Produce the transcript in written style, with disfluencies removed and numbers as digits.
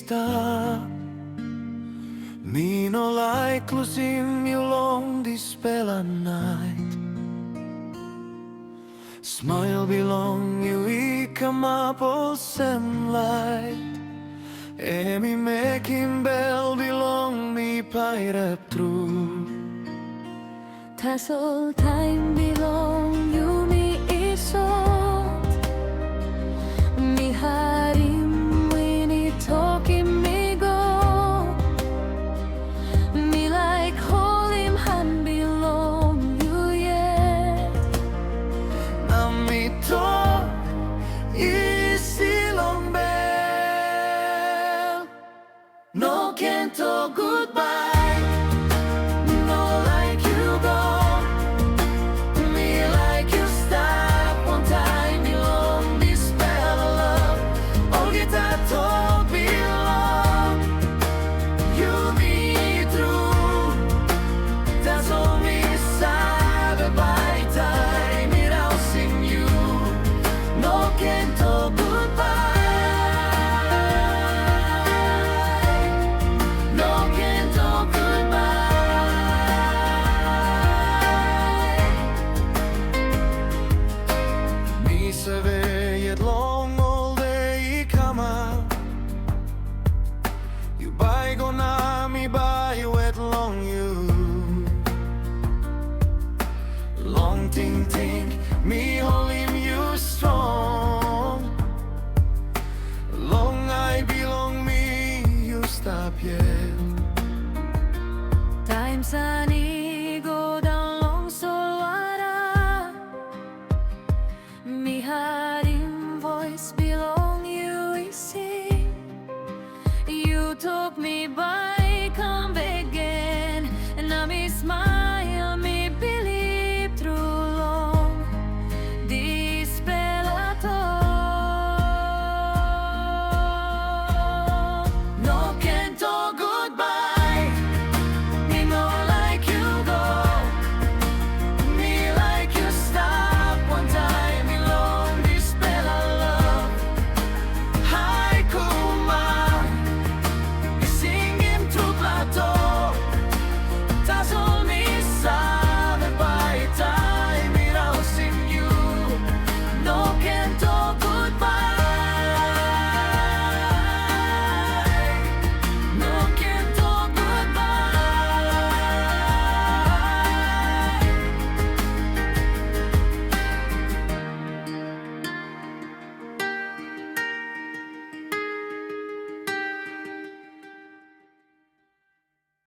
stop me no like lusim you long this bella night. Smile belong you come up all sem light. Emi making bell belong me pirate true. Tassel time belong you me isot. Mi harim winnie talking me go. Me like holim han belong you yet. Na mi talk is long bell. Noken Tok Gutbai. No like you go. Me like you stop one time. Belong this spell of love. All guitar talk belong. You me through. That's all me sabe by time. It I'll sing you. Noken Tok Gutbai. Noken Tok Gutbai. Me survey it long all day come out. You buy go na me buy wet long you. Long think me hold him you strong. Long I belong me you stop yet. Time sunny go down long solwara. Mi harim voice belong you sing. You took me by